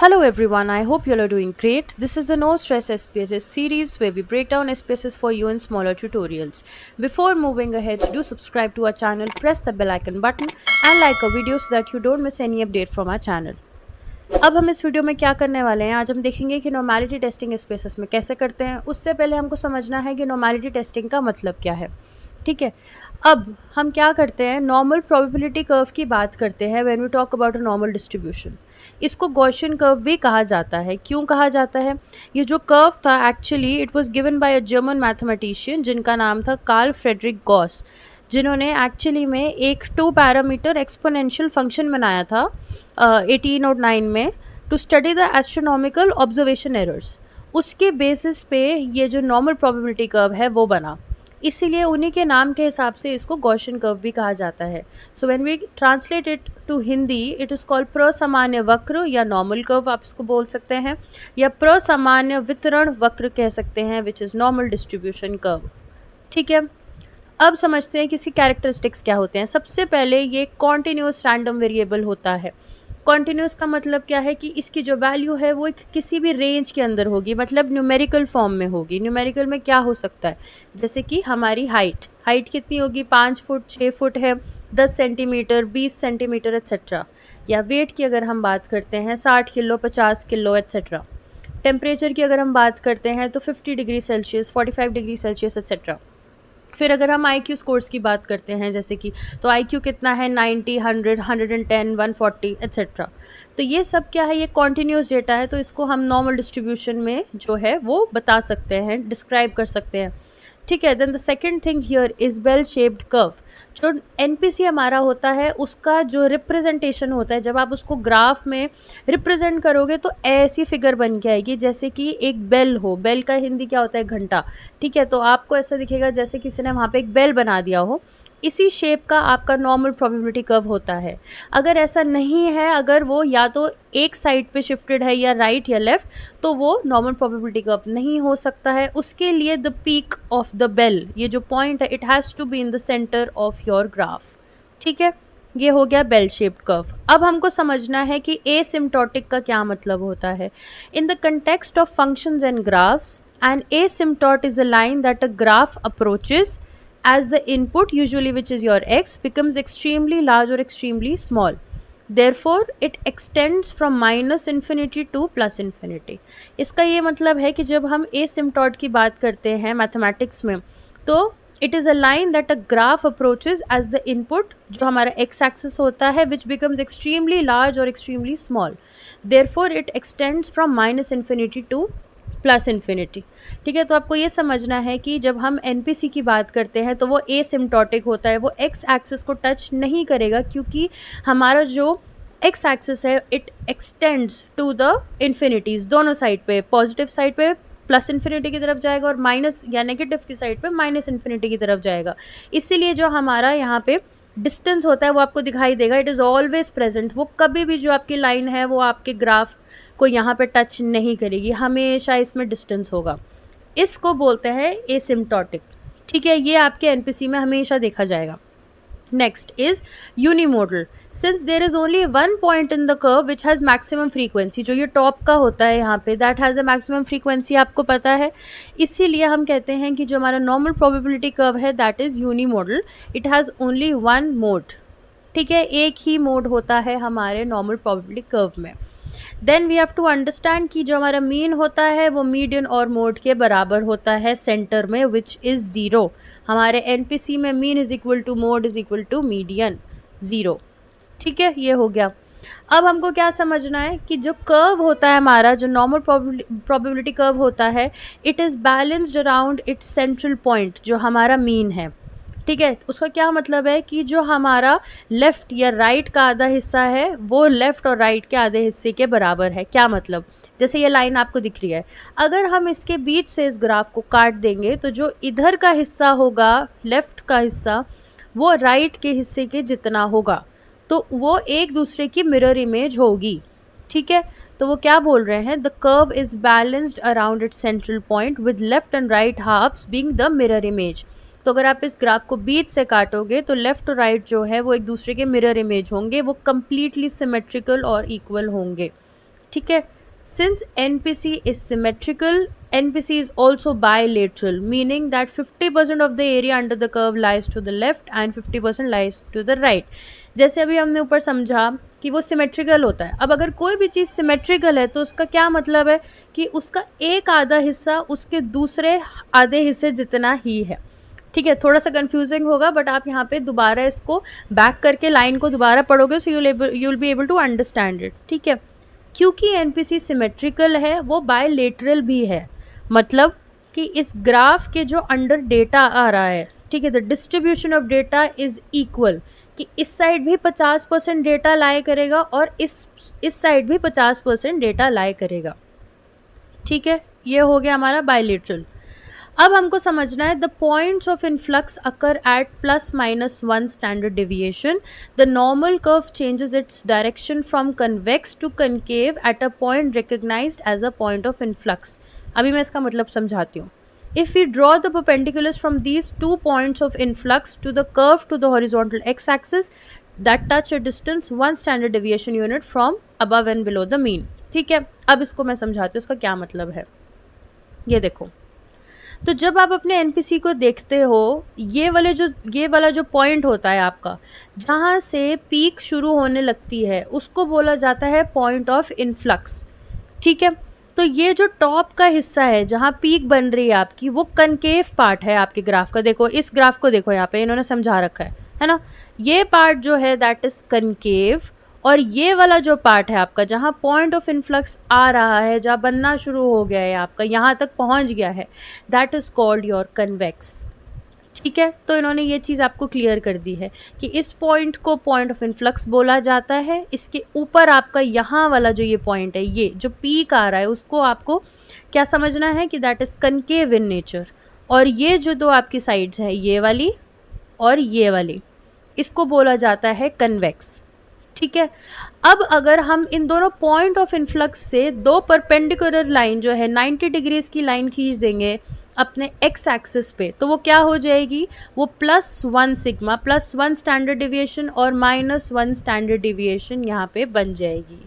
Hello everyone, I hope you all are doing great. This is the No Stress SPSS series where we break down SPSS for you in smaller tutorials. Before moving ahead, do subscribe to our channel, press the bell icon button and like our video so that you don't miss any update from our channel. अब हम इस video में क्या करने वाले हैं, आज हम देखेंगे कि नॉर्मैलिटी टेस्टिंग स्पेसेस में कैसे करते हैं। उससे पहले हमको समझना है कि नॉर्मैलिटी टेस्टिंग का मतलब क्या है। ठीक है, अब हम क्या करते हैं, नॉर्मल प्रोबेबिलिटी कर्व की बात करते हैं when we talk about a normal distribution. इसको गॉसियन कर्व भी कहा जाता है। क्यों कहा जाता है? ये जो कर्व था actually it was given by a German mathematician जिनका नाम था कार्ल फ्रेडरिक गॉस, जिन्होंने एक्चुअली में एक 2 पैरामीटर एक्सपोनेंशियल फंक्शन बनाया था 1809 में to study the astronomical observation errors. उसके बेसिस पे ये जो नॉर्मल प्रोबेबिलिटी कर्व है वो बना, इसीलिए उन्हीं के नाम के हिसाब से इसको गॉसियन कर्व भी कहा जाता है। So when we translate it to Hindi it is called प्रसामान्य वक्र या नॉर्मल कर्व आप इसको बोल सकते हैं, या प्रसामान्य वितरण वक्र कह सकते हैं which is normal distribution curve. ठीक है, अब समझते हैं कि इसकी कैरेक्टरिस्टिक्स क्या होते हैं। सबसे पहले ये कॉन्टिन्यूस रैंडम वेरिएबल होता है। कॉन्टिन्यूस का मतलब क्या है कि इसकी जो वैल्यू है वो एक किसी भी रेंज के अंदर होगी, मतलब न्यूमेरिकल फॉर्म में होगी। न्यूमेरिकल में क्या हो सकता है, जैसे कि हमारी हाइट कितनी होगी, 5 फुट 6 फुट है, 10 सेंटीमीटर 20 सेंटीमीटर एट्सेट्रा। या वेट की अगर हम बात करते हैं 60 किलो 50 किलो एट्सेट्रा। टेम्परेचर की अगर हम बात करते हैं तो 50 degree Celsius 45 degree Celsius etcetera. फिर अगर हम IQ स्कोर्स की बात करते हैं जैसे कि, तो IQ कितना है 90 100 110 140 एट्सेट्रा। तो ये सब क्या है, ये कॉन्टिन्यूस डेटा है, तो इसको हम नॉर्मल डिस्ट्रीब्यूशन में जो है वो बता सकते हैं, डिस्क्राइब कर सकते हैं। ठीक है, then the second thing here is bell shaped curve. जो NPC हमारा होता है उसका जो रिप्रेजेंटेशन होता है, जब आप उसको ग्राफ में रिप्रेजेंट करोगे तो ऐसी फिगर बन के आएगी जैसे कि एक बेल हो। बेल का हिंदी क्या होता है, घंटा। ठीक है, तो आपको ऐसा दिखेगा जैसे किसी ने वहाँ पे एक बेल बना दिया हो। इसी शेप का आपका नॉर्मल प्रोबेबिलिटी कर्व होता है। अगर ऐसा नहीं है, अगर वो या तो एक साइड पे शिफ्टेड है या राइट या लेफ़्ट, तो वो नॉर्मल प्रोबेबिलिटी कर्व नहीं हो सकता है। उसके लिए the peak of the bell, ये जो पॉइंट है, it has to be in the centre of your graph. ठीक है, ये हो गया बेल शेप्ड कर्व। अब हमको समझना है कि एसिम्प्टोटिक का क्या मतलब होता है। In the context of functions and graphs, an asymptote is a line that a graph approaches as the input, usually which is your x, becomes extremely large or extremely small. Therefore it extends from minus infinity to plus infinity. इसका ये मतलब है कि जब हम asymptote की बात करते हैं मैथमेटिक्स में, तो it is a line that a graph approaches as the input, जो हमारा x axis होता है, which becomes extremely large or extremely small. Therefore it extends from minus infinity to plus infinity. ठीक है, तो आपको ये समझना है कि जब हम NPC की बात करते हैं तो वो एसिम्प्टोटिक होता है, वो एक्स एक्सिस को टच नहीं करेगा, क्योंकि हमारा जो एक्स एक्सिस है it extends to the infinities. दोनों साइड पे, पॉजिटिव साइड पे प्लस इन्फिनिटी की तरफ जाएगा और माइनस या नेगेटिव की साइड पे माइनस इन्फिनिटी की तरफ जाएगा। इसीलिए जो हमारा यहाँ पे डिस्टेंस होता है वो आपको दिखाई देगा, इट इज़ ऑलवेज प्रेजेंट। वो कभी भी जो आपकी लाइन है वो आपके ग्राफ को यहाँ पे टच नहीं करेगी, हमेशा इसमें डिस्टेंस होगा। इसको बोलते हैं एसिम्प्टोटिक। ठीक है, ये आपके NPC में हमेशा देखा जाएगा। Next is यूनिमोडल। Since there is only one point in the curve which has maximum frequency, जो ये टॉप का होता है यहाँ पे, that has a maximum frequency, आपको पता है। इसीलिए हम कहते हैं कि जो हमारा नॉर्मल प्रोबेबिलिटी कर्व है that is unimodal, it has only one mode. ठीक है, एक ही मोड होता है हमारे नॉर्मल प्रोबेबिलिटी कर्व में। Then we have to understand कि जो हमारा मीन होता है वो मीडियन और मोड के बराबर होता है सेंटर में, विच इज़ ज़ीरो। हमारे NPC में mean is equal to mode is equal to median, zero. ठीक है, ये हो गया। अब हमको क्या समझना है कि जो कर्व होता है हमारा, जो नॉर्मल प्रोबेबिलिटी कर्व होता है, it is balanced around its central point, जो हमारा मीन है। ठीक है, उसका क्या मतलब है कि जो हमारा लेफ़्ट या राइट का आधा हिस्सा है वो लेफ़्ट और राइट के आधे हिस्से के बराबर है। क्या मतलब, जैसे ये लाइन आपको दिख रही है, अगर हम इसके बीच से इस ग्राफ को काट देंगे तो जो इधर का हिस्सा होगा, लेफ़्ट का हिस्सा, वो राइट के हिस्से के जितना होगा, तो वो एक दूसरे की मिरर इमेज होगी। ठीक है, तो वो क्या बोल रहे हैं, the curve is balanced around its central point with left and right halfs being the mirror image. तो अगर आप इस ग्राफ को बीच से काटोगे तो लेफ़्ट और राइट जो है वो एक दूसरे के मिरर इमेज होंगे, वो कम्प्लीटली सिमेट्रिकल और इक्वल होंगे। ठीक है. Since NPC is symmetrical, NPC is also bilateral, meaning that 50% of the area under the curve lies to the left and 50% lies to the right. जैसे अभी हमने ऊपर समझा कि वो सिमेट्रिकल होता है. अब अगर कोई भी चीज़ सिमेट्रिकल है तो उसका क्या मतलब है कि उसका एक आधा हिस्सा उसके दूसरे आधे हिस्से जितना ही है. ठीक है, थोड़ा सा कंफ्यूजिंग होगा बट आप यहाँ पे दोबारा इसको बैक करके लाइन को दोबारा पढ़ोगे so you will be able to understand it. ठीक है, क्योंकि एनपीसी सिमेट्रिकल है वो बायलेटरल भी है. मतलब कि इस ग्राफ के जो अंडर डेटा आ रहा है, ठीक है, the distribution of data is equal, कि इस साइड भी 50% डेटा लाई करेगा और इस साइड भी 50% डेटा लाई करेगा. ठीक है, ये हो गया हमारा बायलेटरल. अब हमको समझना है the points of influx occur at ±1 standard deviation. The normal curve changes its direction from convex to concave at a point recognised as a point of influx. अभी मैं इसका मतलब समझाती हूँ. If we draw the perpendiculars from these 2 points of influx to the curve to the horizontal x-axis that touch a distance 1 standard deviation unit from above and below the mean. ठीक है, अब इसको मैं समझाती हूँ इसका क्या मतलब है. ये देखो, तो जब आप अपने एनपीसी को देखते हो, ये वाला जो पॉइंट होता है आपका, जहाँ से पीक शुरू होने लगती है, उसको बोला जाता है पॉइंट ऑफ इनफ्लक्स. ठीक है, तो ये जो टॉप का हिस्सा है जहाँ पीक बन रही है आपकी, वो कनकेव पार्ट है आपके ग्राफ का. देखो, इस ग्राफ को देखो, यहाँ पे इन्होंने समझा रखा है ना. ये पार्ट जो है दैट इज कनकेव, और ये वाला जो पार्ट है आपका जहाँ पॉइंट ऑफ इनफ्लक्स आ रहा है, जहाँ बनना शुरू हो गया है आपका, यहाँ तक पहुँच गया है, that is called your convex. ठीक है, तो इन्होंने ये चीज़ आपको क्लियर कर दी है कि इस पॉइंट को पॉइंट ऑफ इनफ्लक्स बोला जाता है. इसके ऊपर आपका यहाँ वाला जो ये पॉइंट है, ये जो पीक आ रहा है, उसको आपको क्या समझना है कि that is concave in nature. और ये जो दो आपकी साइड्स हैं, ये वाली और ये वाली, इसको बोला जाता है कन्वेक्स. ठीक है, अब अगर हम इन दोनों पॉइंट ऑफ इनफ्लक्स से दो परपेंडिकुलर लाइन जो है 90 डिग्रीज की लाइन खींच देंगे अपने एक्स एक्सिस पे, तो वो क्या हो जाएगी, वो +1 सिग्मा +1 स्टैंडर्ड डेविएशन और -1 स्टैंडर्ड डेविएशन यहाँ पे बन जाएगी.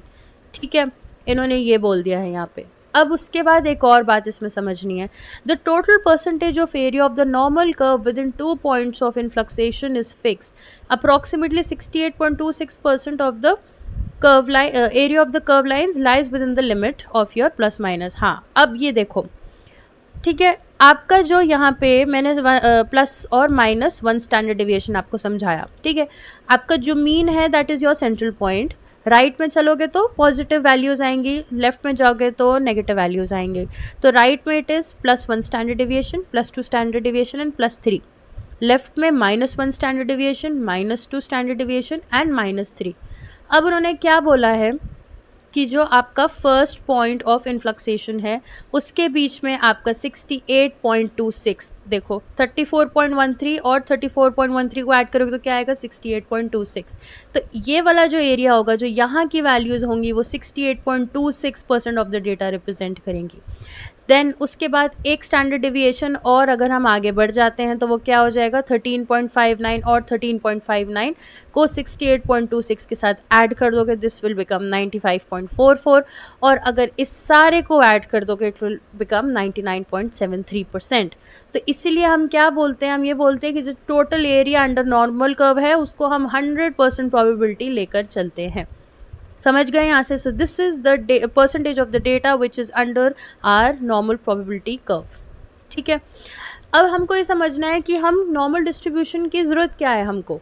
ठीक है, इन्होंने ये बोल दिया है यहाँ पे. अब उसके बाद एक और बात इसमें समझनी है. The total percentage of area of the normal curve within 2 points of inflection is fixed. Approximately 68.26% of the curve line area of the curve lines lies within the limit of your plus minus. हाँ, अब ये देखो, ठीक है, आपका जो यहाँ पे मैंने प्लस और -1 स्टैंडर्ड डेविएशन आपको समझाया. ठीक है, आपका जो मीन है that is your central point. Right में चलोगे तो पॉजिटिव वैल्यूज़ आएंगी, लेफ्ट में जाओगे तो नेगेटिव वैल्यूज़ आएंगे. तो राइट में it is +1 standard deviation, +2 standard deviation and +3. Left में -1 standard deviation, -2 standard deviation and -3. अब उन्होंने क्या बोला है कि जो आपका फर्स्ट पॉइंट ऑफ इन्फ्लक्सेशन है उसके बीच में आपका 68.26, देखो 34.13 और 34.13 को ऐड करोगे तो क्या आएगा 68.26. तो ये वाला जो एरिया होगा, जो यहाँ की वैल्यूज़ होंगी, वो 68.26% ऑफ द डेटा रिप्रेजेंट करेंगी. देन उसके बाद एक स्टैंडर्ड डेविएशन और अगर हम आगे बढ़ जाते हैं तो वो क्या हो जाएगा 13.59, और 13.59 को 68.26 के साथ ऐड कर दोगे, दिस विल बिकम 95.44, और अगर इस सारे को ऐड कर दोगे इट विल बिकम 99.73%. तो इसीलिए हम क्या बोलते हैं, हम ये बोलते हैं कि जो total area under normal curve है उसको हम 100% प्रोबेबिलिटी लेकर चलते हैं. समझ गए यहाँ से. So this is the percentage of the data which is under our normal probability curve. ठीक है, अब हमको ये समझना है कि हम नॉर्मल डिस्ट्रीब्यूशन की ज़रूरत क्या है हमको.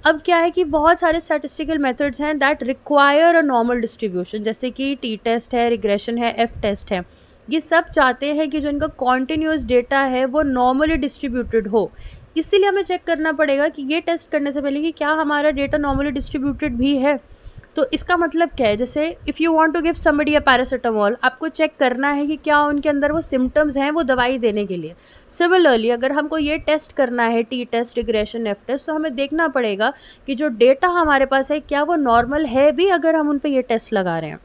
अब क्या है कि बहुत सारे स्टैटिस्टिकल मेथड्स हैं that require a normal distribution, जैसे कि टी टेस्ट है, रिग्रेशन है, एफ टेस्ट है. ये सब चाहते हैं कि जो इनका कॉन्टिन्यूस डेटा है वो नॉर्मली डिस्ट्रीब्यूटेड हो. इसीलिए हमें चेक करना पड़ेगा कि ये टेस्ट करने से पहले कि क्या हमारा डेटा नॉर्मली डिस्ट्रीब्यूटेड भी है. तो इसका मतलब क्या है, जैसे if you want to give somebody a paracetamol, आपको चेक करना है कि क्या उनके अंदर वो सिम्टम्स हैं वो दवाई देने के लिए. सिमिलरली अगर हमको ये टेस्ट करना है, T test, regression, F test, तो हमें देखना पड़ेगा कि जो डेटा हमारे पास है क्या वो नॉर्मल है भी अगर हम उन पर ये टेस्ट लगा रहे हैं.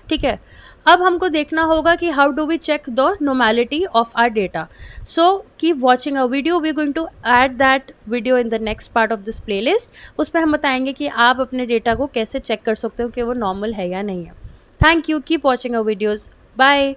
ठीक है, अब हमको देखना होगा कि how do we check the normality of our data. So keep watching a video, we going to add that video in the next part of this playlist. उसमें हम बताएंगे कि आप अपने डेटा को कैसे चेक कर सकते हो कि वो नॉर्मल है या नहीं है. Thank you. Keep watching our videos. Bye.